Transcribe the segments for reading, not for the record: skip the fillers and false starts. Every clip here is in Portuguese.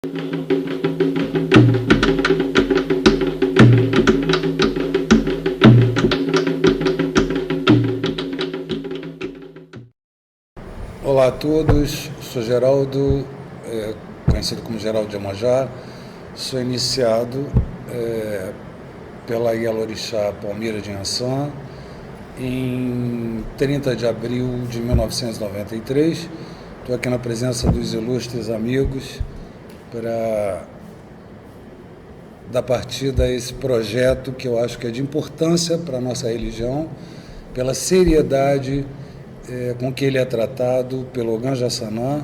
Olá a todos, sou Geraldo, conhecido como Geraldo de Iemanjá, sou iniciado pela Ialorixá Palmira de Inhaçã em 30 de abril de 1993. Estou aqui na presença dos ilustres amigos para dar partida a esse projeto que eu acho que é de importância para a nossa religião, pela seriedade com que ele é tratado pelo Ganja Sanã,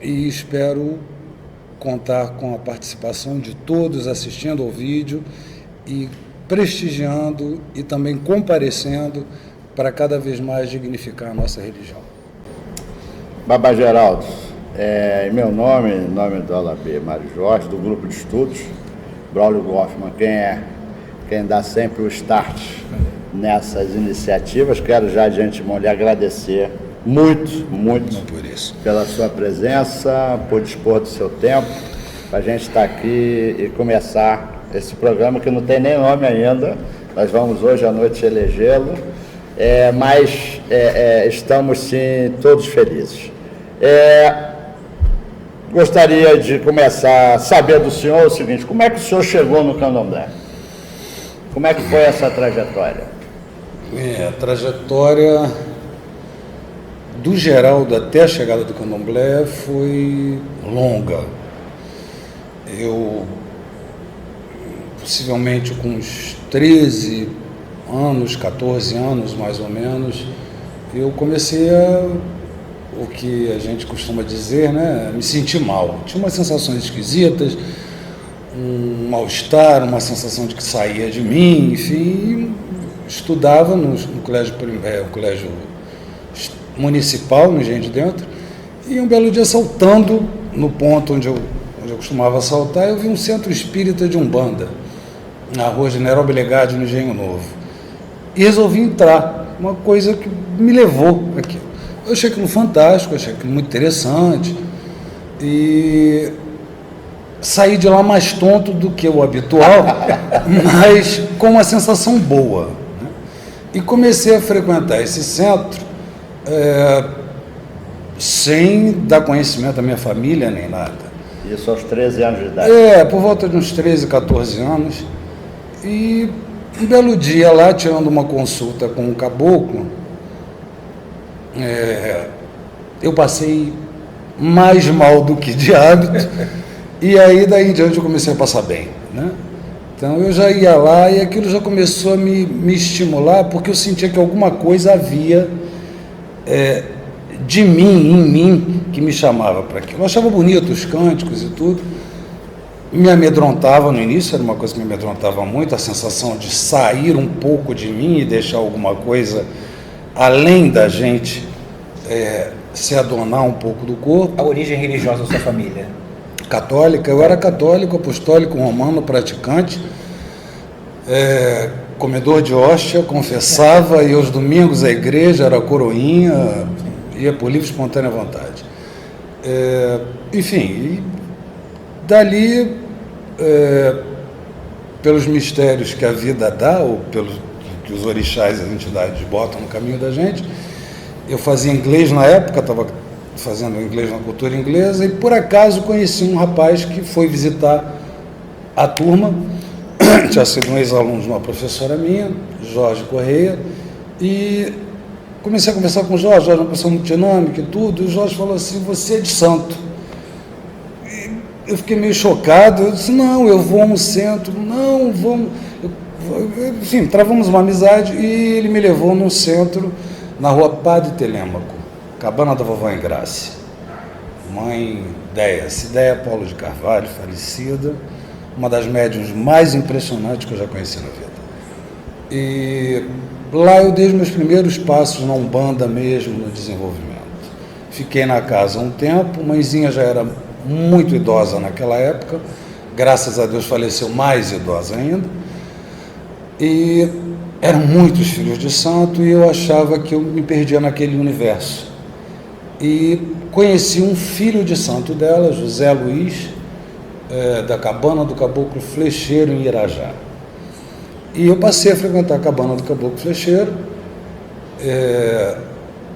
e espero contar com a participação de todos assistindo ao vídeo e prestigiando e também comparecendo para cada vez mais dignificar a nossa religião. Baba Geraldo, em meu nome, em nome do Alabê Mário Jorge, do grupo de estudos, Braulio Goffman, quem dá sempre o start nessas iniciativas, quero já de antemão lhe agradecer muito por isso, pela sua presença, por dispor do seu tempo, para a gente estar aqui e começar esse programa que não tem nem nome ainda. Nós vamos hoje à noite elegê-lo, mas estamos sim todos felizes. Gostaria de começar a saber do senhor o seguinte: como é que o senhor chegou no Candomblé? Como é que foi essa trajetória? A trajetória do Geraldo até a chegada do Candomblé foi longa. Eu, possivelmente com uns 13 anos, 14 anos mais ou menos, eu comecei o que a gente costuma dizer, né, me sentir mal. Tinha umas sensações esquisitas, um mal-estar, uma sensação de que saía de mim, enfim. Estudava no colégio municipal, no Engenho de Dentro, e um belo dia, saltando no ponto onde eu costumava saltar, eu vi um centro espírita de Umbanda, na rua General Belegade, no Engenho Novo. E resolvi entrar, uma coisa que me levou aqui. Eu achei aquilo fantástico, achei aquilo muito interessante, e saí de lá mais tonto do que o habitual, mas com uma sensação boa, né? E comecei a frequentar esse centro sem dar conhecimento à minha família nem nada. Isso aos 13 anos de idade? Por volta de uns 13, 14 anos. E um belo dia lá, tirando uma consulta com um caboclo, eu passei mais mal do que de hábito. E aí, daí em diante, eu comecei a passar bem, né? Então, eu já ia lá e aquilo já começou a me estimular, porque eu sentia que alguma coisa havia de mim, em mim, que me chamava para aquilo. Eu achava bonito os cânticos e tudo. Me amedrontava no início, era uma coisa que me amedrontava muito, a sensação de sair um pouco de mim e deixar alguma coisa além da gente se adonar um pouco do corpo. A origem religiosa da sua família? Católica. Eu era católico, apostólico, romano, praticante, comedor de hóstia, confessava, ia aos domingos à igreja, era coroinha, ia por livre e espontânea vontade. Enfim, e dali, pelos mistérios que a vida dá, ou pelos que os orixás e as entidades botam no caminho da gente, eu fazia inglês na época, estava fazendo inglês na cultura inglesa, e por acaso conheci um rapaz que foi visitar a turma, tinha sido um ex-aluno de uma professora minha, Jorge Correia, e comecei a conversar com o Jorge é uma pessoa muito dinâmica e tudo, e o Jorge falou assim: você é de santo. E eu fiquei meio chocado, eu disse: não, eu vou a um centro, não, vamos... Enfim, travamos uma amizade e ele me levou num centro na rua Padre Telêmaco, Cabana da Vovó Engrácia, mãe Cideia Paulo de Carvalho, falecida, uma das médiuns mais impressionantes que eu já conheci na vida. E lá eu dei os meus primeiros passos na Umbanda mesmo, no desenvolvimento. Fiquei na casa um tempo, mãezinha já era muito idosa naquela época, graças a Deus faleceu mais idosa ainda, e eram muitos filhos de santo e eu achava que eu me perdia naquele universo. e conheci um filho de santo dela, José Luiz, da Cabana do Caboclo Flecheiro, em Irajá. E eu passei a frequentar a Cabana do Caboclo Flecheiro,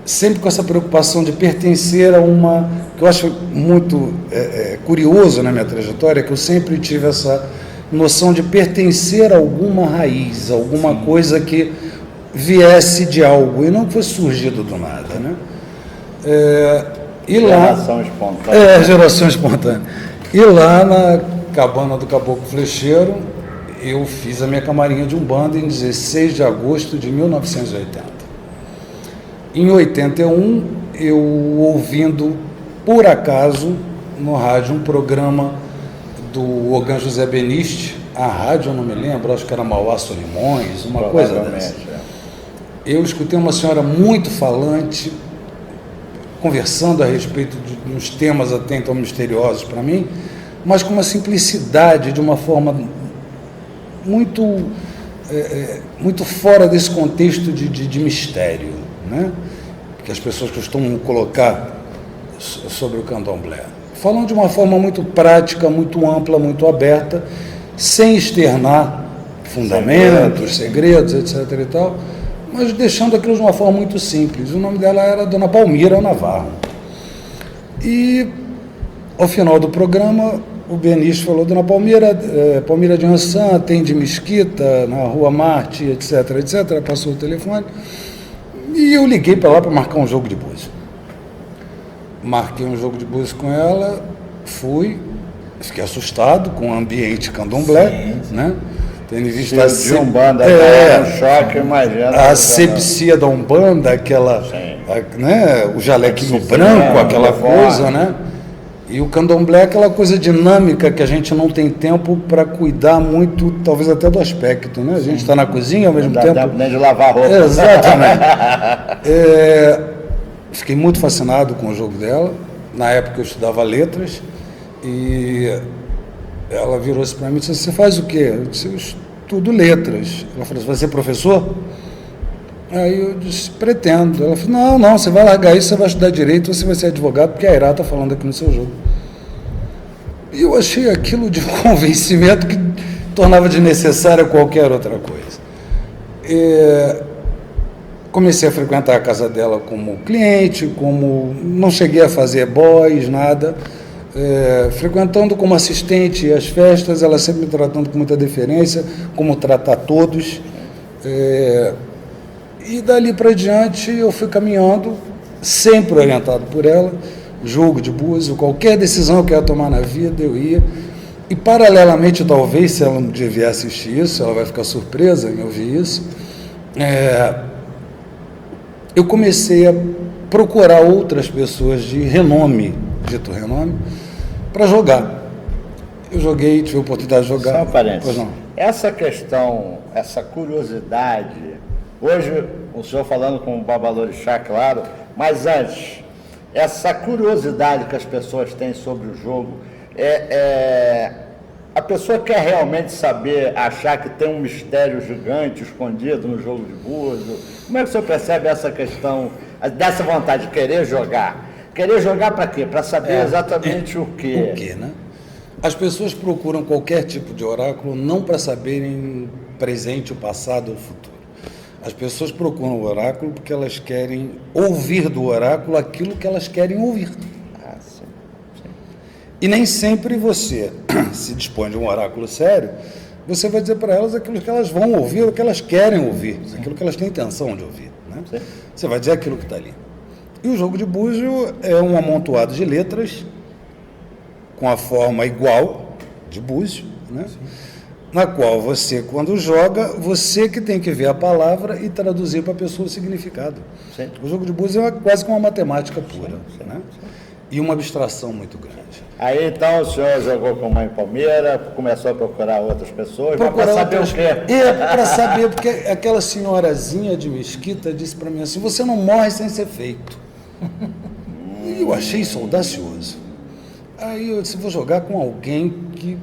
sempre com essa preocupação de pertencer a uma... que eu acho muito curioso na minha trajetória, que eu sempre tive essa noção de pertencer a alguma raiz, alguma coisa que viesse de algo, e não que fosse surgido do nada, né? Geração espontânea. Geração espontânea. E lá na Cabana do Caboclo Flecheiro, eu fiz a minha camarinha de Umbanda em 16 de agosto de 1980. Em 81, eu ouvindo, por acaso, no rádio, um programa do Ogan José Beniste, a rádio eu não me lembro, acho que era Mauá Solimões, uma coisa dessa. Eu escutei uma senhora muito falante, conversando a respeito de uns temas até então misteriosos para mim, mas com uma simplicidade, de uma forma muito, muito fora desse contexto de mistério, né? Que as pessoas costumam colocar sobre o candomblé. Falando de uma forma muito prática, muito ampla, muito aberta, sem externar fundamentos, segredos, etc. e tal, mas deixando aquilo de uma forma muito simples. O nome dela era Dona Palmira Navarro. E, ao final do programa, o Beniste falou: Dona Palmira, Palmira de Ançã, atende Mesquita, na Rua Marte, etc, etc. Passou o telefone. E eu liguei para lá para marcar um jogo de búzio. Marquei um jogo de búzio com ela, fui, fiquei assustado com o ambiente candomblé, né? Tendo visto de Umbanda, um choque, imagina. A asepsia da Umbanda, aquela, né, o jalequinho branco, aquela coisa, né? E o candomblé é aquela coisa dinâmica que a gente não tem tempo para cuidar muito, talvez até do aspecto, né? A gente está na cozinha ao mesmo tempo. Não dá nem de lavar roupa. Exatamente. Fiquei muito fascinado com o jogo dela. Na época eu estudava letras e ela virou-se para mim e disse: você faz o quê? Eu disse: eu estudo letras. Ela falou: você vai ser professor? Aí eu disse: pretendo. Ela falou: não, você vai largar isso, você vai estudar direito, você vai ser advogado, porque a Irá está falando aqui no seu jogo. E eu achei aquilo de um convencimento que tornava desnecessária qualquer outra coisa. Comecei a frequentar a casa dela como cliente, não cheguei a fazer boys, nada. Frequentando como assistente às festas, ela sempre me tratando com muita deferência, como tratar todos. E dali para diante eu fui caminhando, sempre orientado por ela, jogo de búzio, qualquer decisão que eu ia tomar na vida, eu ia. E paralelamente, talvez, se ela um dia vier assistir isso, ela vai ficar surpresa em ouvir isso, eu comecei a procurar outras pessoas de renome, dito renome, para jogar. Eu joguei, tive a oportunidade de jogar. Só um parênteses. Pois não. Essa questão, essa curiosidade, hoje o senhor falando com o Babalorixá, claro, mas antes, essa curiosidade que as pessoas têm sobre o jogo, a pessoa quer realmente saber, achar que tem um mistério gigante escondido no jogo de búzio. Como é que o senhor percebe essa questão, dessa vontade de querer jogar? Querer jogar para quê? Para saber exatamente o quê? O quê, né? As pessoas procuram qualquer tipo de oráculo não para saberem o presente, o passado ou o futuro. As pessoas procuram o oráculo porque elas querem ouvir do oráculo aquilo que elas querem ouvir. Sim. E nem sempre você se dispõe de um oráculo sério, você vai dizer para elas aquilo que elas vão ouvir, o que elas querem ouvir, aquilo que elas têm intenção de ouvir, né? Você vai dizer aquilo que está ali. E o jogo de búzio é um amontoado de letras com a forma igual de búzio, né? Na qual você, quando joga, você que tem que ver a palavra e traduzir para a pessoa o significado. Sim. O jogo de búzio é quase que uma matemática pura, né? E uma abstração muito grande. Aí então o senhor jogou com Mãe Palmeira, começou a procurar outras pessoas, para saber o quê? Para saber, porque aquela senhorazinha de Mesquita disse para mim assim: você não morre sem ser feito. E eu achei isso audacioso. Aí eu disse: vou jogar com alguém que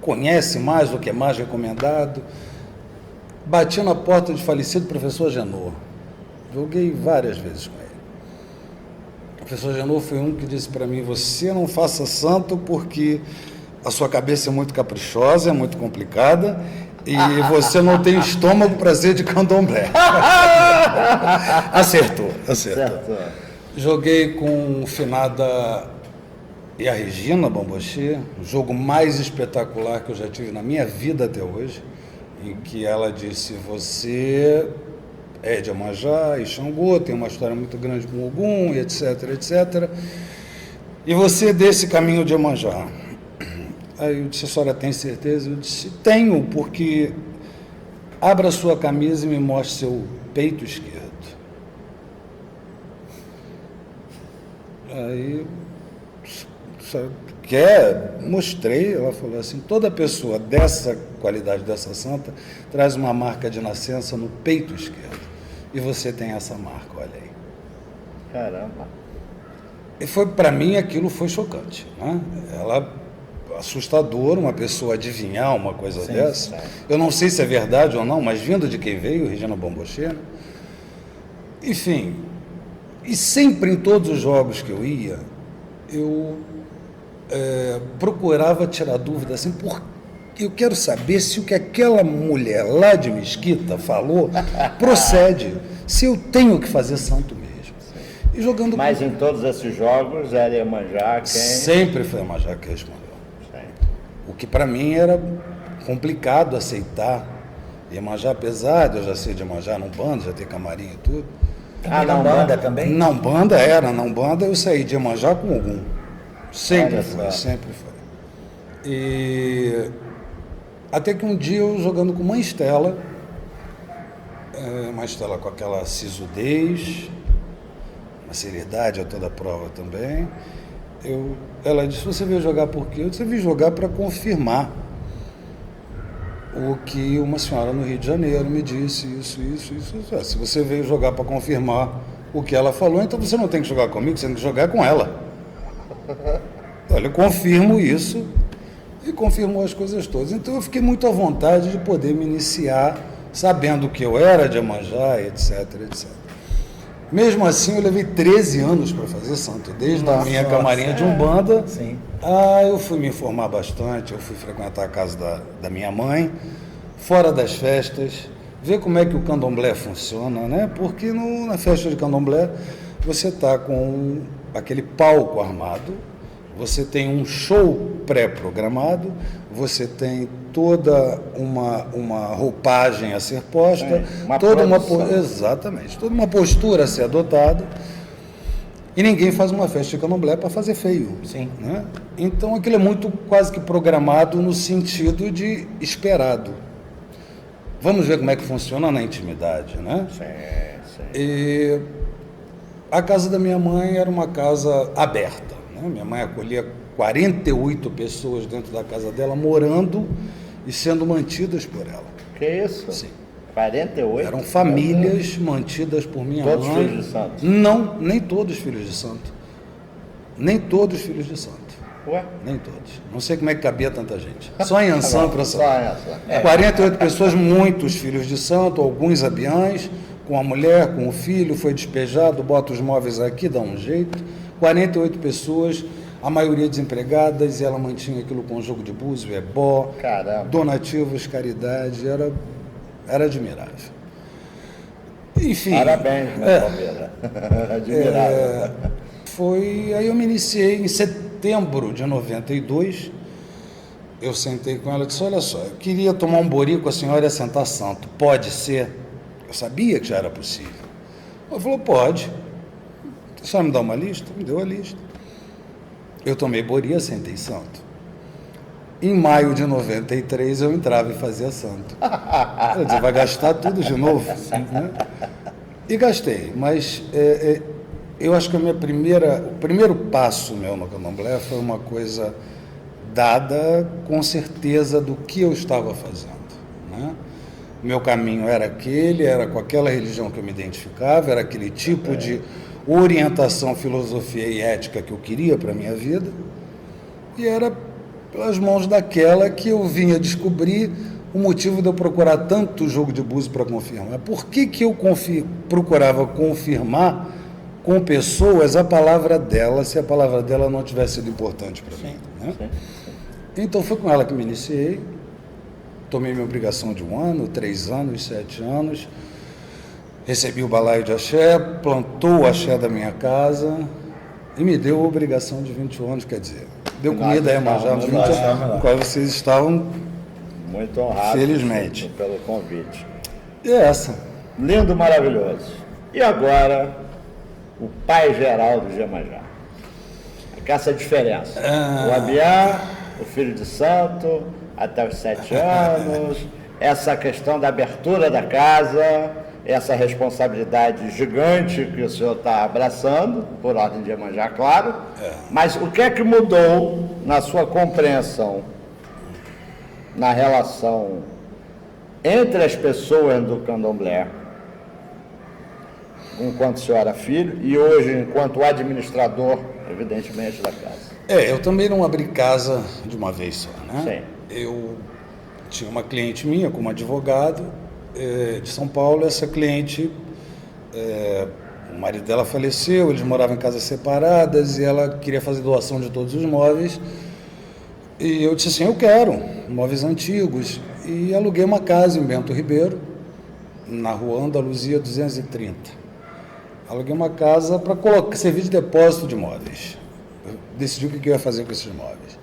conhece mais do que é mais recomendado. Bati na porta de falecido professor Genor. Joguei várias vezes com ele. professor Janot foi um que disse para mim, você não faça santo porque a sua cabeça é muito caprichosa, é muito complicada e você não tem estômago para ser de candomblé. Acertou. Certo. Joguei com finada e a Regina Bamboche, o jogo mais espetacular que eu já tive na minha vida até hoje, em que ela disse, você é de Iemanjá e Xangô, tem uma história muito grande com Ogum, etc, etc. E você é desse caminho de Iemanjá. Aí eu disse, a senhora tem certeza? Eu disse, tenho, porque abra sua camisa e me mostre seu peito esquerdo. Aí, mostrei, ela falou assim, toda pessoa dessa qualidade, dessa santa, traz uma marca de nascença no peito esquerdo. E você tem essa marca, olha aí. Caramba. E foi, para mim, aquilo foi chocante, né? Ela, assustador, uma pessoa adivinhar uma coisa dessa. Eu não sei se é verdade ou não, mas vindo de quem veio, Regina Bamboche, né? Enfim, e sempre em todos os jogos que eu ia, eu procurava tirar dúvida assim, porque eu quero saber se o que aquela mulher lá de Mesquita falou procede, se eu tenho que fazer santo mesmo. E jogando Mas em todos esses jogos era Iemanjá quem... Sempre foi Iemanjá que respondeu. O que para mim era complicado aceitar. Iemanjá, apesar de eu já ser de Iemanjá na Umbanda, já ter camarim e tudo. Na Umbanda também? Na Umbanda eu saí de Iemanjá com Ogum. Sempre foi. E até que um dia eu jogando com Mãe Estela, uma Estela com aquela sisudez, uma seriedade a toda prova também, ela disse, você veio jogar por quê? Eu disse, eu vim jogar para confirmar o que uma senhora no Rio de Janeiro me disse, isso. Se você veio jogar para confirmar o que ela falou, então você não tem que jogar comigo, você tem que jogar com ela. Olha, eu confirmo isso e confirmou as coisas todas. Então eu fiquei muito à vontade de poder me iniciar sabendo que eu era de Iemanjá, etc. Mesmo assim, eu levei 13 anos para fazer santo, desde a minha camarinha de Umbanda. Sim. Eu fui me informar bastante, eu fui frequentar a casa da minha mãe, fora das festas, ver como é que o candomblé funciona, né? Porque na festa de candomblé você está com aquele palco armado, você tem um show pré-programado, você tem toda uma roupagem a ser posta, exatamente, toda uma postura a ser adotada, e ninguém faz uma festa de candomblé para fazer feio. Sim. Né? Então aquilo é muito quase que programado no sentido de esperado. Vamos ver como é que funciona na intimidade, né? Sim. E a casa da minha mãe era uma casa aberta, né? Minha mãe acolhia 48 pessoas dentro da casa dela, morando e sendo mantidas por ela. Que isso? Sim. 48? Eram famílias mantidas por minha mãe. Todos filhos de santo? Não, nem todos filhos de santo. Nem todos filhos de santo. Ué? Nem todos. Não sei como é que cabia tanta gente. Só em Ançã para Só essa. 48 pessoas, muitos filhos de santo, alguns abiães, com a mulher, com o filho, foi despejado, bota os móveis aqui, dá um jeito. 48 pessoas, a maioria desempregadas, e ela mantinha aquilo com jogo de búzio, ebó, Caramba. donativos, caridade, era admirável. Enfim. Parabéns, minha palmeira. Admirável. Aí eu me iniciei em setembro de 92, eu sentei com ela e disse, olha só, eu queria tomar um bori com a senhora e assentar santo, pode ser? Eu sabia que já era possível. Ela falou, pode. A senhora me dá uma lista? Me deu a lista. Eu tomei bori e assentei santo. Em maio de 93 eu entrava e fazia santo. Ela disse, vai gastar tudo de novo? Né? E gastei, mas eu acho que o primeiro passo meu no candomblé foi uma coisa dada com certeza do que eu estava fazendo. Né? Meu caminho era com aquela religião que eu me identificava, era aquele tipo de orientação, filosofia e ética que eu queria para a minha vida, e era pelas mãos daquela que eu vinha descobrir o motivo de eu procurar tanto jogo de búzio para confirmar. Por que eu procurava confirmar com pessoas a palavra dela, se a palavra dela não tivesse sido importante para mim. Né? Sim. Então foi com ela que me iniciei, tomei minha obrigação de 1 ano, 3 anos, 7 anos, recebi o balaio de axé, plantou o axé da minha casa e me deu a obrigação de 21 anos, quer dizer, deu comida a Iemanjá nos 20 anos, no qual vocês estavam, Muito honrado. Felizmente. Pelo convite. e é essa. Lindo, maravilhoso. E agora, o pai Geraldo de Iemanjá. Essa diferença. O Abiá, o filho de santo, até os 7 anos, essa questão da abertura da casa, essa responsabilidade gigante que o senhor está abraçando, por ordem de Iemanjá, claro. Mas o que é que mudou na sua compreensão, na relação entre as pessoas do candomblé, enquanto o senhor era filho, e hoje enquanto administrador, evidentemente, da casa? Eu também não abri casa de uma vez só, né? Sim. Eu tinha uma cliente minha como advogado de São Paulo. Essa cliente, o marido dela faleceu, eles moravam em casas separadas e ela queria fazer doação de todos os móveis. E eu disse assim, eu quero móveis antigos. E aluguei uma casa em Bento Ribeiro, na rua Andaluzia 230. Aluguei uma casa para servir de depósito de móveis. Eu decidi o que eu ia fazer com esses móveis.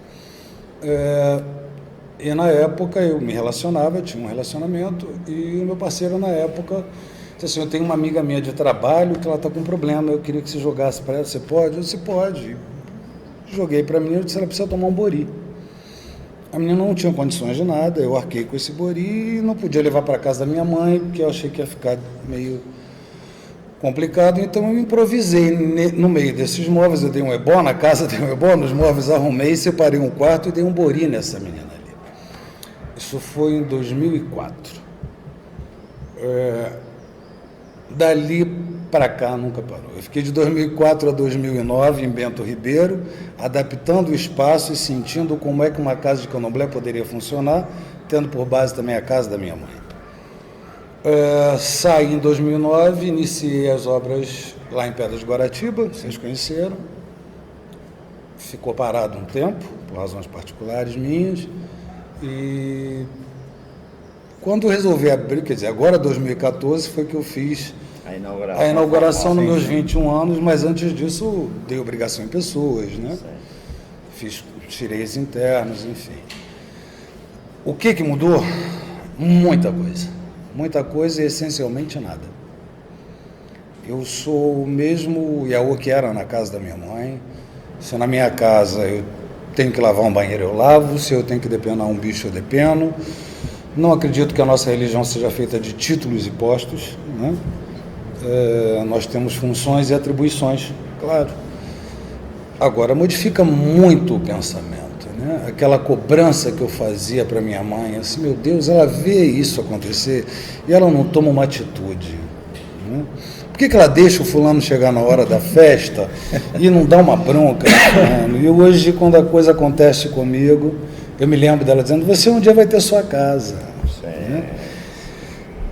E na época eu me relacionava, eu tinha um relacionamento, e o meu parceiro na época disse assim, eu tenho uma amiga minha de trabalho que ela está com um problema, eu queria que você jogasse para ela, você pode? Eu disse, pode. Joguei para a menina, eu disse, ela precisa tomar um bori. A menina não tinha condições de nada, eu arquei com esse bori e não podia levar para casa da minha mãe, porque eu achei que ia ficar meio complicado, então eu improvisei no meio desses móveis, eu dei um ebó na casa, dei um ebó nos móveis, arrumei, separei um quarto e dei um bori nessa menina ali. Isso foi em 2004. Dali para cá nunca parou. Eu fiquei de 2004 a 2009 em Bento Ribeiro, adaptando o espaço e sentindo como é que uma casa de candomblé poderia funcionar, tendo por base também a casa da minha mãe. Saí em 2009, iniciei as obras lá em Pedras de Guaratiba, vocês conheceram. Ficou parado um tempo, por razões particulares minhas. E quando eu resolvi abrir, quer dizer, agora 2014 foi que eu fiz a inauguração nos meus 21 anos, mas antes disso dei obrigação em pessoas, né? Fiz tirei internos, enfim. O que mudou? Muita coisa. Muita coisa e essencialmente nada. Eu sou o mesmo Iaô que era na casa da minha mãe. Se na minha casa eu tenho que lavar um banheiro, eu lavo. Se eu tenho que depenar um bicho, eu depeno. Não acredito que a nossa religião seja feita de títulos e postos, né? Nós temos funções e atribuições, claro. Agora, modifica muito o pensamento, né? Aquela cobrança que eu fazia para minha mãe, assim, meu Deus, ela vê isso acontecer e ela não toma uma atitude, né? Por que ela deixa o fulano chegar na hora da festa e não dá uma bronca? E hoje, quando a coisa acontece comigo, eu me lembro dela dizendo, você um dia vai ter sua casa. Né?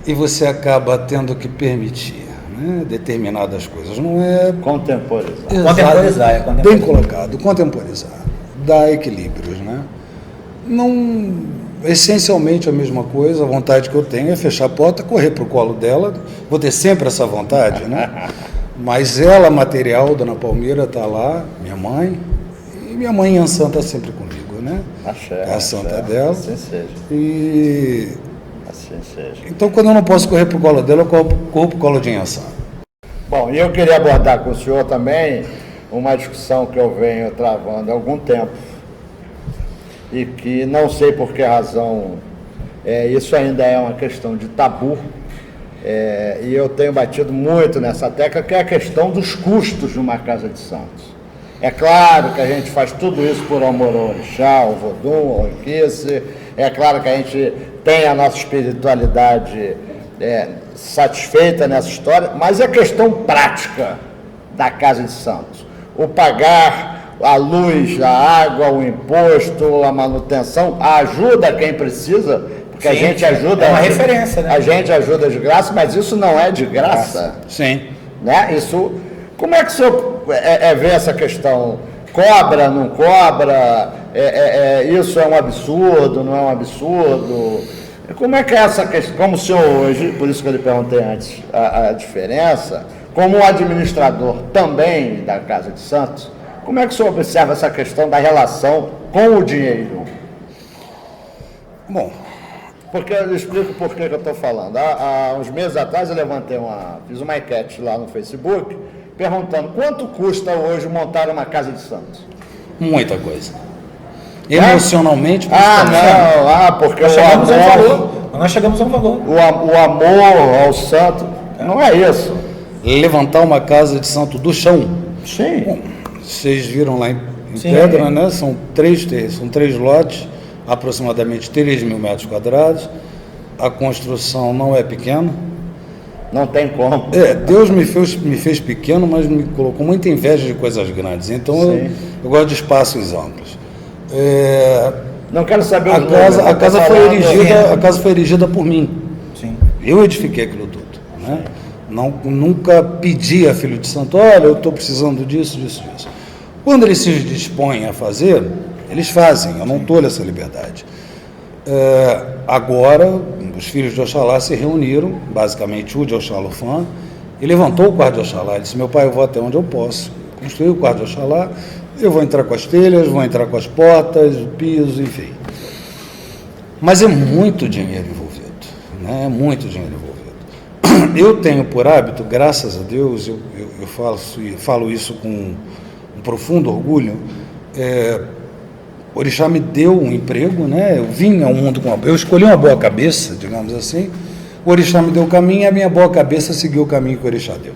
E você acaba tendo que permitir, né, determinadas coisas. Não é... Contemporizar. Bem colocado, contemporizar. Dar equilíbrios, né? Não... Essencialmente a mesma coisa, a vontade que eu tenho é fechar a porta, correr para o colo dela, vou ter sempre essa vontade, né? Mas ela, material, Dona Palmira, está lá, minha mãe, e minha mãe Ansan está sempre comigo, né? É a santa dela. Assim seja. E... Assim seja. Então, quando eu não posso correr para o colo dela, eu corro para o colo de Ansan. Bom, e eu queria abordar com o senhor também uma discussão que eu venho travando há algum tempo, e que não sei por que razão isso ainda é uma questão de tabu, e eu tenho batido muito nessa tecla, que é a questão dos custos de uma casa de santos. É claro que a gente faz tudo isso por amor ao orixá, ao vodum, ao inquice, é claro que a gente tem a nossa espiritualidade satisfeita nessa história, mas é questão prática da casa de santos. O pagar a luz, a água, o imposto, a manutenção, ajuda quem precisa, porque sim, a gente ajuda... É uma referência, né? A gente ajuda de graça, mas isso não é de graça. Sim. Né? Isso Como é que o senhor vê essa questão? Cobra, não cobra? Isso é um absurdo, não é um absurdo? Como é que é essa questão? Como o senhor hoje, por isso que eu lhe perguntei antes a diferença, como administrador também da Casa de Santos, como é que o senhor observa essa questão da relação com o dinheiro? Bom, Porque eu explico por que eu estou falando. Há uns meses atrás eu fiz uma enquete lá no Facebook, perguntando quanto custa hoje montar uma Casa de Santos. muita coisa. Emocionalmente, porque Nós chegamos a um valor. o amor ao santo, não é isso. levantar uma casa de santo do chão. Sim. Bom, vocês viram lá em Sim. Pedra, né? São três lotes, aproximadamente 3 mil metros quadrados. A construção não é pequena. Não tem como. Deus me fez pequeno, mas me colocou muita inveja de coisas grandes. Então eu gosto de espaços amplos. Não quero saber A casa foi erigida por mim. Sim. Eu edifiquei aquilo tudo. Né? Nunca pedi a filho de santo, olha, eu estou precisando disso. Quando eles se dispõem a fazer, eles fazem, eu não tolho essa liberdade. Agora, os filhos de Oxalá se reuniram, basicamente o de Oxalufã, e levantou o quarto de Oxalá. Ele disse, meu pai, eu vou até onde eu posso. Construiu o quarto de Oxalá, eu vou entrar com as telhas, vou entrar com as portas, o piso, enfim. Mas é muito dinheiro envolvido, né? É muito dinheiro envolvido. Eu tenho por hábito, graças a Deus, eu falo isso com um profundo orgulho, o Orixá me deu um emprego, né? Eu vim ao mundo eu escolhi uma boa cabeça, digamos assim, o Orixá me deu o caminho e a minha boa cabeça seguiu o caminho que o Orixá deu.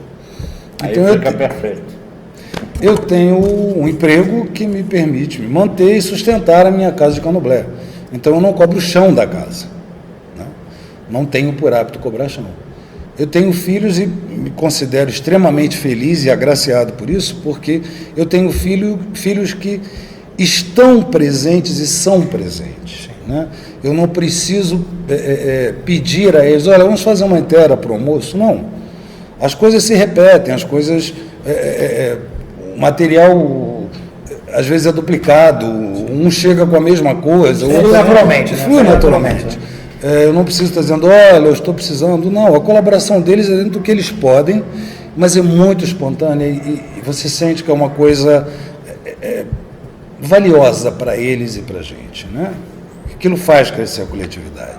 Então fica perfeito. Eu tenho um emprego que me permite me manter e sustentar a minha casa de Candomblé. Então eu não cobro o chão da casa, né? Não tenho por hábito cobrar chão. Eu tenho filhos e me considero extremamente feliz e agraciado por isso, porque eu tenho filhos que estão presentes e são presentes, né? Eu não preciso pedir a eles, olha, vamos fazer uma inteira para o almoço. Não. As coisas se repetem, as coisas... o material às vezes é duplicado, um chega com a mesma coisa. Flui naturalmente, né? Flui naturalmente. Eu não preciso estar dizendo, olha, eu estou precisando. Não, a colaboração deles é dentro do que eles podem, mas é muito espontânea e você sente que é uma coisa valiosa para eles e para a gente, né? Aquilo faz crescer a coletividade.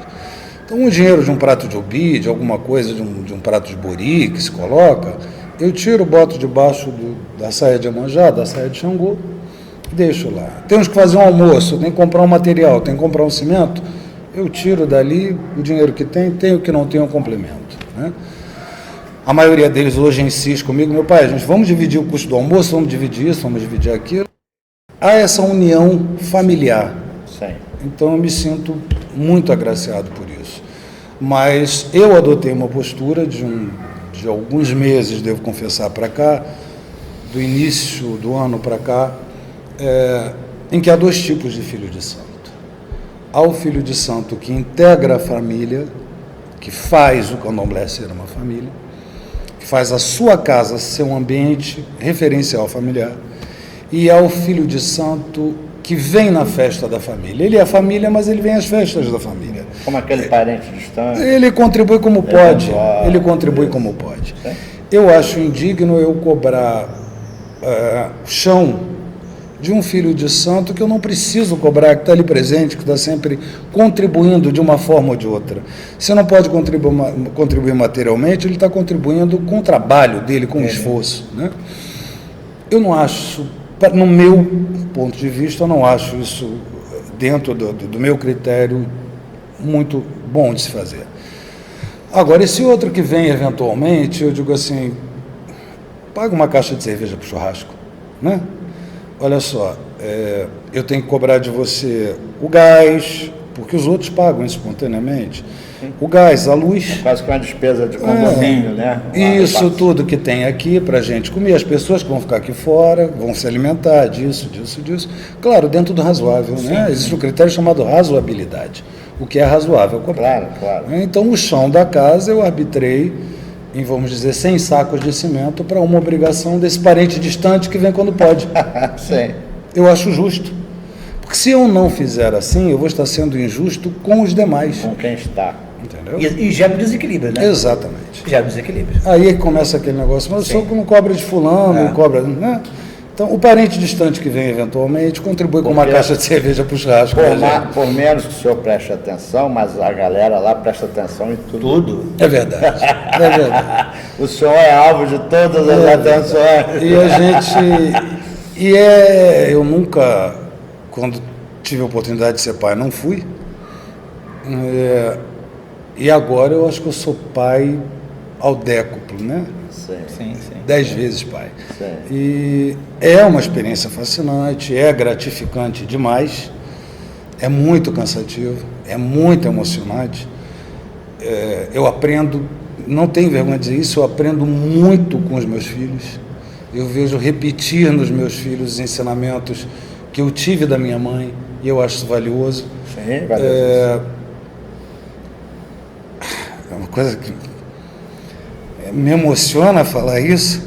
Então, o dinheiro de um prato de obi, de alguma coisa, de um prato de bori que se coloca, eu tiro, boto debaixo da saia de Iemanjá, da saia de Xangô, deixo lá. Temos que fazer um almoço, tem que comprar um material, tem que comprar um cimento, eu tiro dali o dinheiro que tem o que não tem, eu complemento, né? A maioria deles hoje insiste comigo, meu pai, gente, vamos dividir o custo do almoço, vamos dividir isso, vamos dividir aquilo. Há essa união familiar. Sim. Então eu me sinto muito agraciado por isso. Mas eu adotei uma postura de alguns meses, devo confessar, para cá, do início do ano para cá, em que há dois tipos de filho de santo. Há o filho de santo que integra a família, que faz o candomblé ser uma família, que faz a sua casa ser um ambiente referencial familiar, e há o filho de santo que vem na festa da família. Ele é a família, mas ele vem às festas da família. Como aquele parente distante. Ele contribui como pode. Ele contribui como pode. Eu acho indigno eu cobrar chão de um filho de santo que eu não preciso cobrar, que está ali presente, que está sempre contribuindo de uma forma ou de outra. Se não pode contribuir materialmente, ele está contribuindo com o trabalho dele, com o esforço, né? Eu não acho, no meu ponto de vista, eu não acho isso, dentro do meu critério, muito bom de se fazer. Agora, esse outro que vem eventualmente, eu digo assim, paga uma caixa de cerveja para o churrasco, né? Olha só, eu tenho que cobrar de você o gás, porque os outros pagam espontaneamente. O gás, a luz. É quase que uma despesa de condomínio, né? Isso tudo que tem aqui para a gente comer, as pessoas que vão ficar aqui fora, vão se alimentar disso. Claro, dentro do razoável, né? Existe um critério chamado razoabilidade. O que é razoável cobrar. Claro. Então, o chão da casa eu arbitrei em, vamos dizer, 100 sacos de cimento para uma obrigação desse parente distante que vem quando pode. Sim. Eu acho justo. Porque se eu não fizer assim, eu vou estar sendo injusto com os demais. Com quem está. Entendeu? E gera um desequilíbrio, né? Exatamente. Gera um desequilíbrio. Aí é que começa aquele negócio, mas o senhor não cobra de fulano, É. não cobra, né? Então, o parente distante que vem eventualmente contribui com uma Porque- caixa de cerveja para o churrasco. Por menos que o senhor preste atenção, mas a galera lá presta atenção em tudo. Tudo. É verdade, é verdade. O senhor é alvo de todas as atenções. E a gente. Eu nunca, quando tive a oportunidade de ser pai, não fui. E agora eu acho que eu sou pai ao décuplo, né? Sim. Sim, sim. 10 vezes pai. Sim. E é uma experiência fascinante, é gratificante demais, é muito cansativo, é muito emocionante. Eu aprendo, não tenho vergonha de dizer isso, eu aprendo muito com os meus filhos. Eu vejo repetir nos meus filhos os ensinamentos que eu tive da minha mãe, e eu acho isso valioso. Sim, valeu. É uma coisa que me emociona falar isso.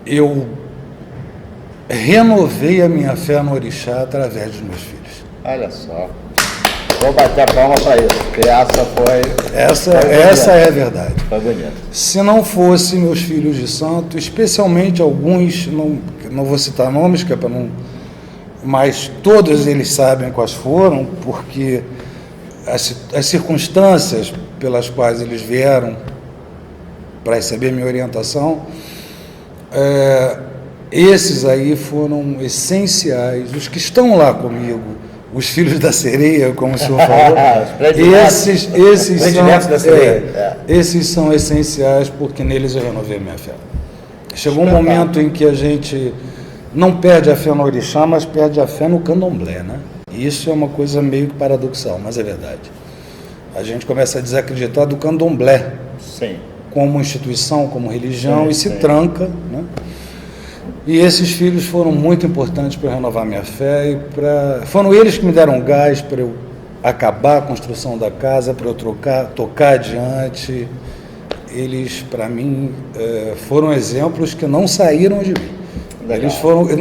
Eu renovei a minha fé no orixá através dos meus filhos. Olha só. Vou bater a palma para isso, porque Essa é a verdade. foi bonito. Se não fosse meus filhos de santo, especialmente alguns, não vou citar nomes, que é para não, mas todos eles sabem quais foram, porque as circunstâncias pelas quais eles vieram para receber minha orientação, esses aí foram essenciais, os que estão lá comigo, os filhos da sereia, como o senhor falou, Os prediletos. Prediletos da sereia. esses são essenciais, porque neles eu renovei minha fé. Chegou um momento em que a gente não perde a fé no orixá, mas perde a fé no candomblé, né? E isso é uma coisa meio que paradoxal, mas é verdade. A gente começa a desacreditar do candomblé Sim. como instituição, como religião, Sim, e se sim. tranca, né? E esses filhos foram muito importantes para renovar minha fé e foram eles que me deram gás para eu acabar a construção da casa, para eu tocar adiante. Eles, para mim, foram exemplos que não saíram de mim. Legal. Eles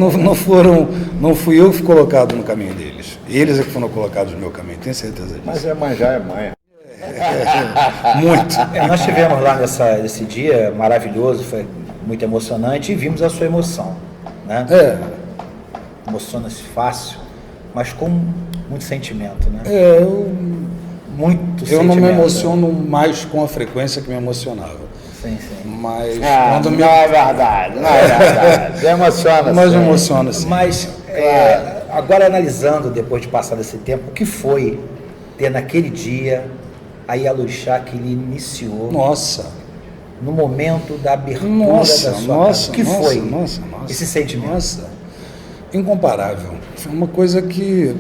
não fui eu que fui colocado no caminho deles. Eles é que foram colocados no meu caminho, tenho certeza disso. Mas Iemanjá é mãe. Muito. Nós estivemos lá nesse dia maravilhoso, foi muito emocionante e vimos a sua emoção, né? Emociona-se fácil, mas com muito sentimento, né? Muito Eu não sentimento. me emociono mais com a frequência que me emocionava. Sim, sim. Mas Não é verdade, não é verdade. Você emociona. Mas sim. me emociona, sim. Mas, agora analisando, depois de passar desse tempo, o que foi ter naquele dia a Yaluxá que ele iniciou Nossa, no momento da abertura nossa, da sua nossa, casa? O que nossa, foi nossa, esse sentimento? Nossa, incomparável. Foi uma coisa que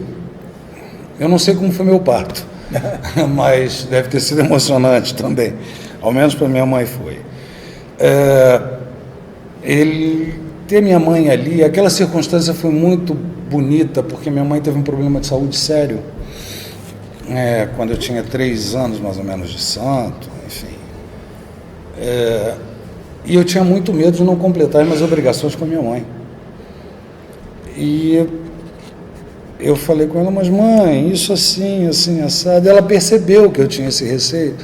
eu não sei como foi meu parto, mas deve ter sido emocionante também. Ao menos para minha mãe foi. Ter minha mãe ali, aquela circunstância foi muito bonita, porque minha mãe teve um problema de saúde sério, quando eu tinha 3 anos mais ou menos de santo, enfim. E eu tinha muito medo de não completar as minhas obrigações com a minha mãe. E eu falei com ela, mas mãe, isso assim, assim, assado. Ela percebeu que eu tinha esse receio.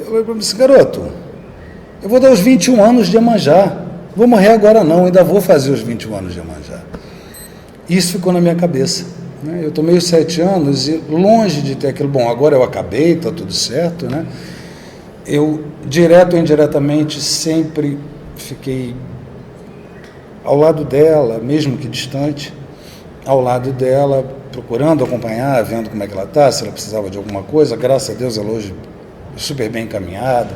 Eu falei para ela, garoto, eu vou dar os 21 anos de Iemanjá. Vou morrer agora não, ainda vou fazer os 21 anos de Iemanjá. Isso ficou na minha cabeça, né? Eu tomei os 7 anos e longe de ter aquilo, bom, agora eu acabei, está tudo certo, né? Eu, direto ou indiretamente, sempre fiquei ao lado dela, mesmo que distante, ao lado dela, procurando acompanhar, vendo como é que ela está, se ela precisava de alguma coisa. Graças a Deus ela hoje super bem encaminhada.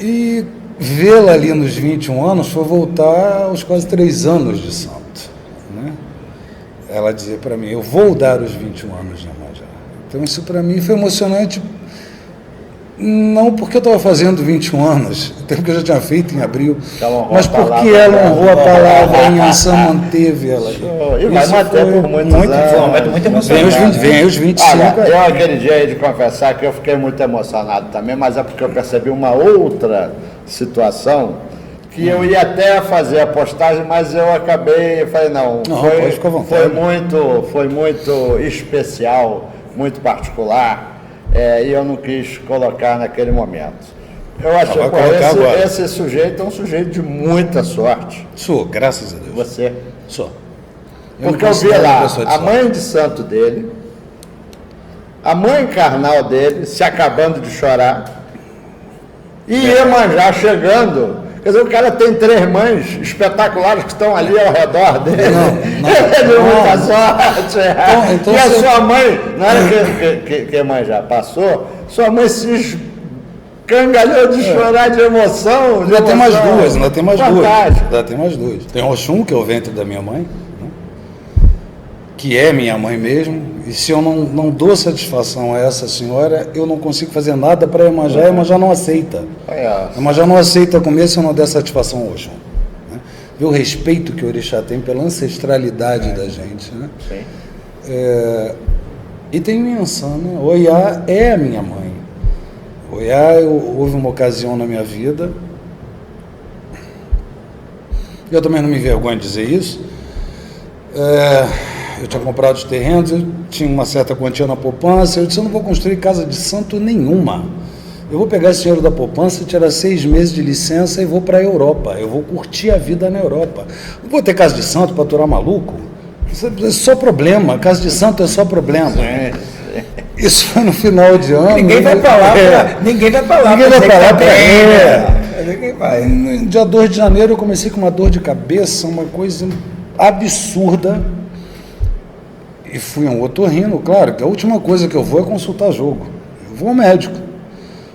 E vê-la ali nos 21 anos foi voltar aos quase 3 anos de santo, né? Ela dizia para mim, eu vou dar os 21 anos de Iemanjá. Então isso para mim foi emocionante, Não, porque eu estava fazendo 21 anos, o tempo que eu já tinha feito em abril, Ela mas porque ela honrou a palavra, em Ansan manteve ela. E vai manter por muitos anos. Foi um momento muito emocionante. Vem os 25. Olha, eu aquele dia aí de confessar que eu fiquei muito emocionado também, mas é porque eu percebi uma outra situação que eu ia até fazer a postagem, mas eu acabei, falei, não, pode ficar à vontade. foi muito especial, muito particular, e eu não quis colocar naquele momento. Eu acho que esse sujeito é um sujeito de muita sorte. Sou, graças a Deus. Você? Sou. Porque eu vi lá a mãe de santo dele, a mãe carnal dele se acabando de chorar, e Iemanjá chegando. Quer dizer, o cara tem 3 mães espetaculares que estão ali ao redor dele. Ele deu muita sorte. Então, e a sua mãe, na hora que Iemanjá passou, sua mãe se escangalhou de chorar de emoção. Ainda tem mais duas. Tem Oxum, que é o ventre da minha mãe, né? Que é minha mãe mesmo. E se eu não dou satisfação a essa senhora, eu não consigo fazer nada para Iemanjá, Iemanjá não aceita. Iemanjá não aceita comer se eu não der satisfação ao Oxum. Né? Vê o respeito que o orixá tem pela ancestralidade da gente. Né? Sim. E tem o Ansan, né? Oiá é a minha mãe. Oiá, houve uma ocasião na minha vida, eu também não me envergonho de dizer isso, eu tinha comprado os terrenos, eu tinha uma certa quantia na poupança, eu disse, eu não vou construir casa de santo nenhuma, eu vou pegar esse dinheiro da poupança, tirar 6 meses de licença e vou para a Europa, eu vou curtir a vida na Europa, não vou ter casa de santo para aturar maluco, isso é só problema, casa de santo é só problema. Isso foi no final de ano. Ninguém vai para lá. Ninguém vai para lá. Ninguém vai. No dia 2 de janeiro eu comecei com uma dor de cabeça, uma coisa absurda. E fui a um otorrino, claro, que a última coisa que eu vou é consultar jogo. Eu vou ao médico.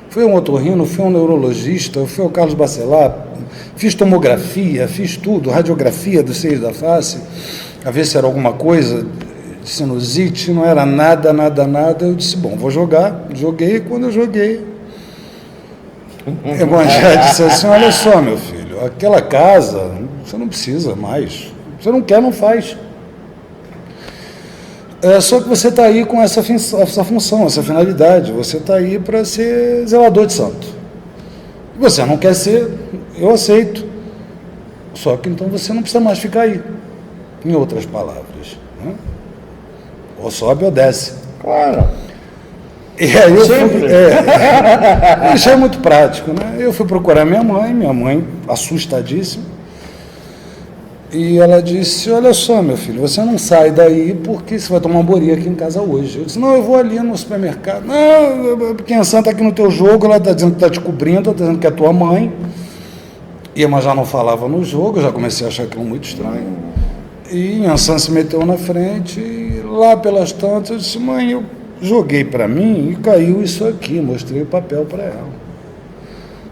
Fui a um otorrino, fui a um neurologista, fui ao Carlos Bacelar, fiz tomografia, fiz tudo, radiografia dos seios da face, a ver se era alguma coisa de sinusite, não era nada. Eu disse, bom, vou jogar. Joguei, quando eu joguei, Iemanjá disse assim, olha só, meu filho, aquela casa, você não precisa mais. Você não quer, não faz. Só que você está aí com essa função, essa finalidade. Você está aí para ser zelador de santo. Você não quer ser, eu aceito. Só que então você não precisa mais ficar aí. Em outras palavras. Né? Ou sobe ou desce. Claro. E aí isso é muito prático, né? Eu fui procurar minha mãe assustadíssima, e ela disse, olha só, meu filho, você não sai daí porque você vai tomar um bori aqui em casa hoje. Eu disse, não, eu vou ali no supermercado. Não, porque a Santa está aqui no teu jogo, ela está dizendo que está te cobrindo, está dizendo que é tua mãe. E a mãe já não falava no jogo, eu já comecei a achar aquilo muito estranho. E Ansan se meteu na frente, e lá pelas tantas eu disse, mãe, eu joguei para mim e caiu isso aqui, mostrei o papel para ela.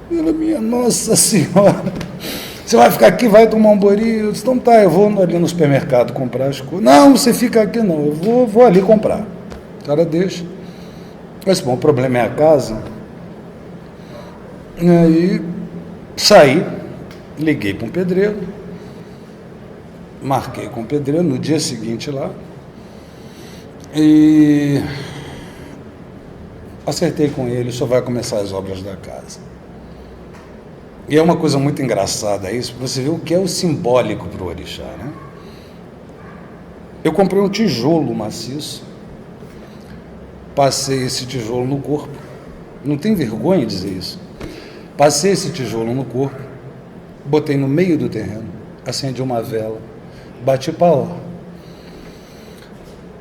E ela, minha Nossa Senhora, você vai ficar aqui, vai tomar um bori? Eu disse, então tá, eu vou ali no supermercado comprar as coisas. Não, você fica aqui não, eu vou ali comprar. O cara deixa. Eu disse, bom, o problema é a casa. E aí saí, liguei para um pedreiro, marquei com o pedreiro no dia seguinte lá e acertei com ele, só vai começar as obras da casa. E é uma coisa muito engraçada isso, você vê o que é o simbólico para o orixá, né? Eu comprei um tijolo maciço, passei esse tijolo no corpo, não tem vergonha de dizer isso, passei esse tijolo no corpo, botei no meio do terreno, acendi uma vela, bati pau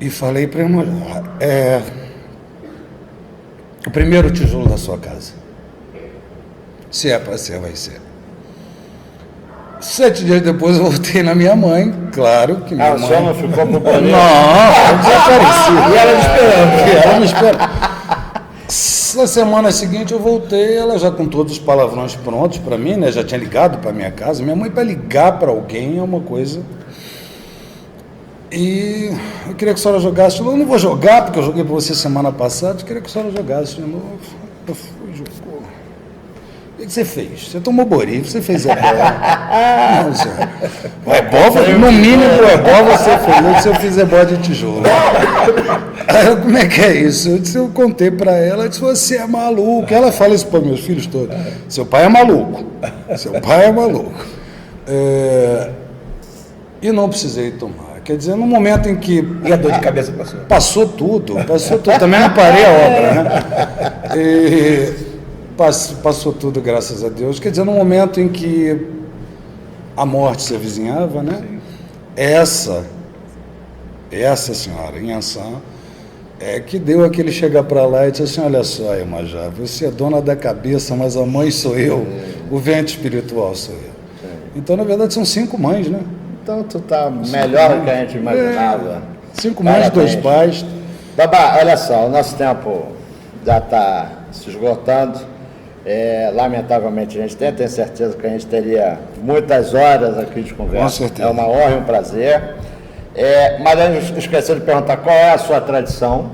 e falei para ele, o primeiro tijolo da sua casa. Se é para ser, vai ser. 7 dias depois eu voltei na minha mãe, claro que minha mãe... o senhor não ficou pro boleiro? Não, desapareci. E ela me esperando. Na semana seguinte eu voltei, ela já com todos os palavrões prontos para mim, né? Já tinha ligado para minha casa. Minha mãe, para ligar para alguém é uma coisa... E eu queria que a senhora jogasse. Eu não vou jogar, porque eu joguei para você semana passada. Eu queria que a senhora jogasse de novo. Eu que você fez? Você tomou bori, você fez ebó. Não, senhor. O ebó, no mínimo o ebó você fez, eu fiz ebó de tijolo. Aí, como é que é isso? Eu contei para ela, disse, você é maluco. Ela fala isso para meus filhos todos. Seu pai é maluco. Seu pai é maluco. E não precisei tomar. Quer dizer, no momento em que... E a dor de cabeça passou? Passou tudo. Também não parei a obra, né? E passou tudo, graças a Deus. Quer dizer, no momento em que a morte se avizinhava, né? Sim. Essa senhora, Inhansã, que deu aquele chegar para lá e disse assim, olha só, Iemanjá, você é dona da cabeça, mas a mãe sou eu, o vento espiritual sou eu. Então, na verdade, são 5 mães, né? Então, tu tá melhor do que a gente imaginava. 5 mães, 2 pais. Babá, olha só, o nosso tempo já está se esgotando. Lamentavelmente, a gente tem certeza que a gente teria muitas horas aqui de conversa. Com certeza. É uma honra e um prazer. Mas a gente esqueceu de perguntar qual é a sua tradição.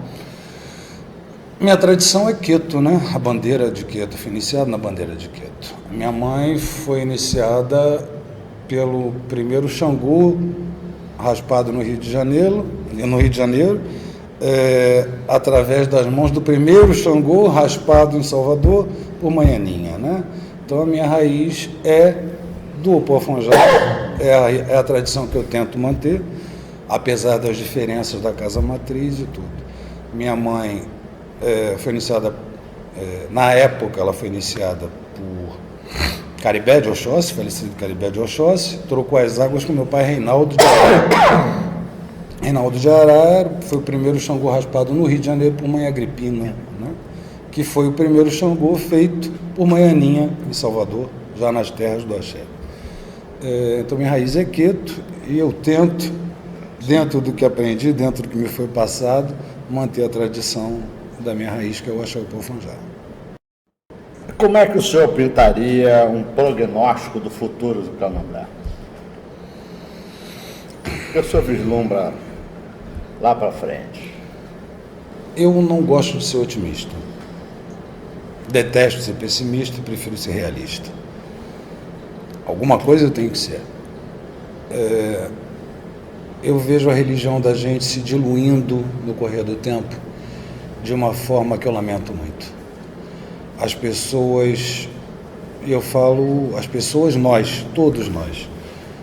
Minha tradição é Queto, né? A bandeira de Queto, fui iniciado na bandeira de Queto. Minha mãe foi iniciada pelo primeiro Xangô raspado no Rio de Janeiro, através das mãos do primeiro Xangô raspado em Salvador por Manhaninha, né? Então a minha raiz é do Opoafonjá, é a tradição que eu tento manter, apesar das diferenças da casa matriz e tudo. Minha mãe foi iniciada, na época ela foi iniciada por Caribé de Oxóssi, falecido Caribé de Oxóssi, trocou as águas com meu pai Reinaldo de Ará. Reinaldo de Ará foi o primeiro Xangô raspado no Rio de Janeiro por Mãe Agripina, né? Que foi o primeiro Xangô feito por Manhaninha, em Salvador, já nas terras do Axé. Então minha raiz é Queto e eu tento, dentro do que aprendi, dentro do que me foi passado, manter a tradição da minha raiz, que é o Axé Opoafonjá. Como é que o senhor pintaria um prognóstico do futuro do Candomblé? O que o senhor vislumbra lá para frente? Eu não gosto de ser otimista. Detesto ser pessimista e prefiro ser realista. Alguma coisa eu tenho que ser. Eu vejo a religião da gente se diluindo no correr do tempo de uma forma que eu lamento muito. As pessoas, e eu falo, as pessoas, nós, todos nós,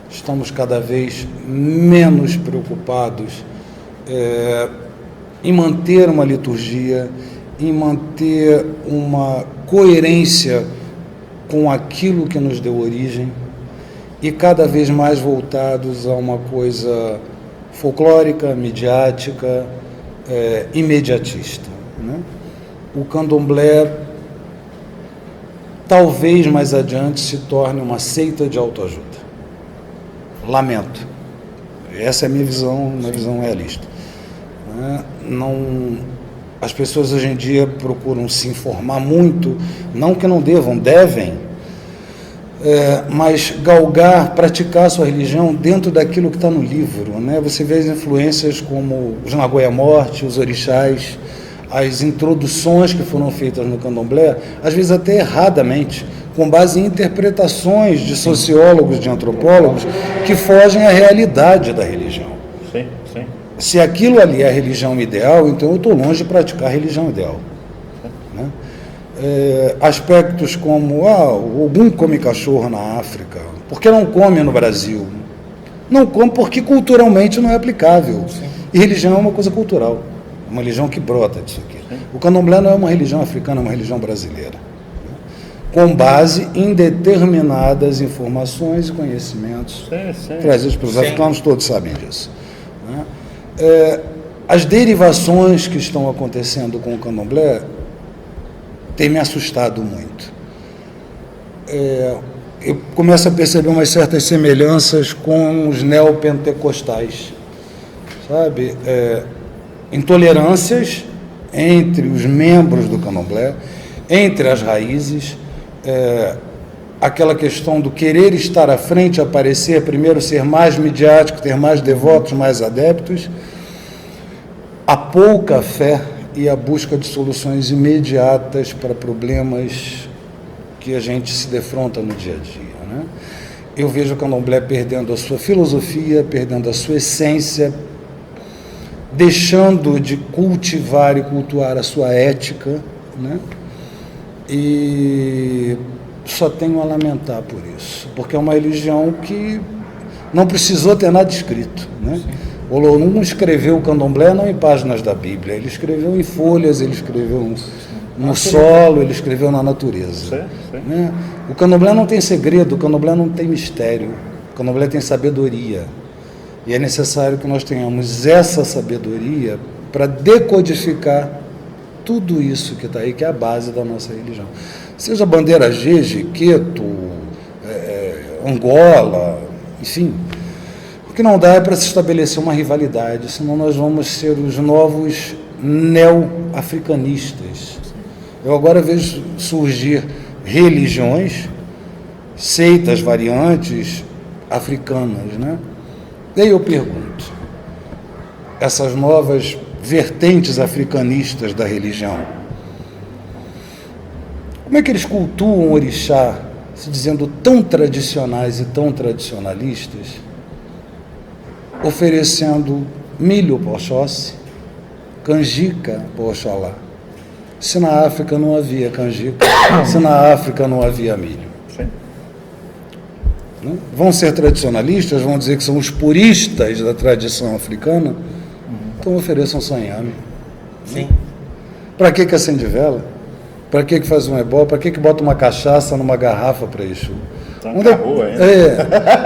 estamos cada vez menos preocupados em manter uma liturgia, em manter uma coerência com aquilo que nos deu origem e cada vez mais voltados a uma coisa folclórica, midiática, imediatista, né? O candomblé talvez mais adiante se torne uma seita de autoajuda. Lamento. Essa é a minha visão, uma visão realista. As pessoas hoje em dia procuram se informar muito, não que não devam, devem, mas galgar, praticar a sua religião dentro daquilo que está no livro, né? Você vê as influências como os Nagoya Morte, os orixás, as introduções que foram feitas no candomblé, às vezes até erradamente, com base em interpretações de sociólogos, de antropólogos, que fogem à realidade da religião. Sim, sim. Se aquilo ali é a religião ideal, então eu estou longe de praticar a religião ideal. Né? Aspectos como, Ogum come cachorro na África, por que não come no Brasil? Não come porque culturalmente não é aplicável. Sim. E religião é uma coisa cultural. Uma religião que brota disso aqui. O candomblé não é uma religião africana, é uma religião brasileira, né? Com base em determinadas informações e conhecimentos trazidos pelos africanos, todos sabem disso, né? As derivações que estão acontecendo com o candomblé têm me assustado muito. Eu começo a perceber umas certas semelhanças com os neopentecostais, sabe? Intolerâncias entre os membros do candomblé, entre as raízes, aquela questão do querer estar à frente, aparecer, primeiro ser mais midiático, ter mais devotos, mais adeptos, a pouca fé e a busca de soluções imediatas para problemas que a gente se defronta no dia a dia, né? Eu vejo o candomblé perdendo a sua filosofia, perdendo a sua essência, deixando de cultivar e cultuar a sua ética, né? E só tenho a lamentar por isso, porque é uma religião que não precisou ter nada escrito, né? O Olô não escreveu o candomblé não em páginas da Bíblia, ele escreveu em folhas, ele escreveu no solo, ele escreveu na natureza. Né? O candomblé não tem segredo, o candomblé não tem mistério, o candomblé tem sabedoria. E é necessário que nós tenhamos essa sabedoria para decodificar tudo isso que está aí, que é a base da nossa religião. Seja bandeira Jeje, Queto, Angola, enfim. O que não dá é para se estabelecer uma rivalidade, senão nós vamos ser os novos neo-africanistas. Eu agora vejo surgir religiões, seitas, variantes africanas, né? Daí eu pergunto, essas novas vertentes africanistas da religião, como é que eles cultuam o orixá, se dizendo tão tradicionais e tão tradicionalistas, oferecendo milho para Oxóssi, canjica para Oxalá? Se na África não havia canjica, se na África não havia milho. Sim. Vão ser tradicionalistas, vão dizer que são os puristas da tradição africana, então ofereçam sanhame. Sim. Para que acende vela? Para que faz um ebó? Para que bota uma cachaça numa garrafa para isso? Onde rua,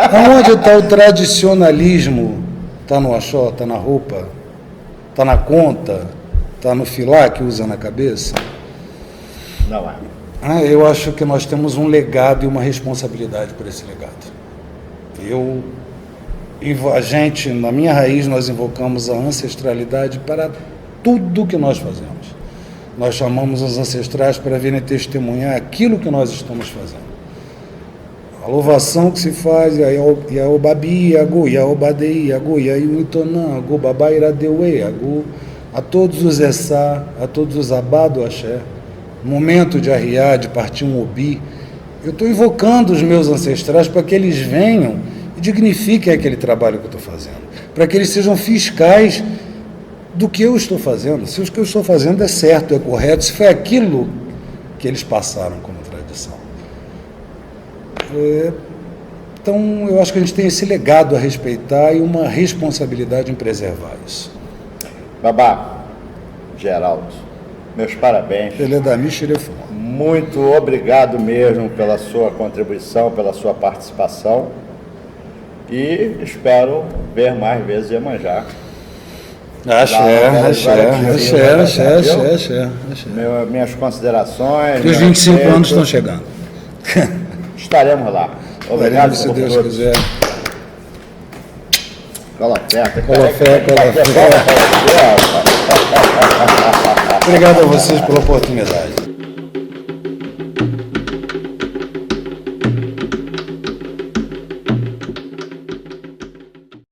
Aonde está o tradicionalismo? Está no axó, está na roupa, está na conta, está no filá que usa na cabeça? Não é. Eu acho que nós temos um legado e uma responsabilidade por esse legado. A gente, na minha raiz, nós invocamos a ancestralidade para tudo que nós fazemos. Nós chamamos os ancestrais para virem testemunhar aquilo que nós estamos fazendo. A louvação que se faz, Yaobabi, Yago, Yaobadei, Yago, Yaiuitonã, Yago, Babai, Iradeue, Yago, a todos os Essá, a todos os Abá do Axé, momento de arriar, de partir um obi, eu estou invocando os meus ancestrais para que eles venham e dignifiquem aquele trabalho que eu estou fazendo, para que eles sejam fiscais do que eu estou fazendo, se o que eu estou fazendo é certo, é correto, se foi aquilo que eles passaram como tradição. Então, eu acho que a gente tem esse legado a respeitar e uma responsabilidade em preservar isso. Babá, Geraldo, meus parabéns. Ele é da Mixerefon. Muito obrigado mesmo pela sua contribuição, pela sua participação. E espero ver mais vezes Iemanjá. Axé. Minhas considerações. E os 25 anos estão chegando. Estaremos lá. Obrigado, se Deus quiser. Cola fé. Obrigado a vocês pela oportunidade.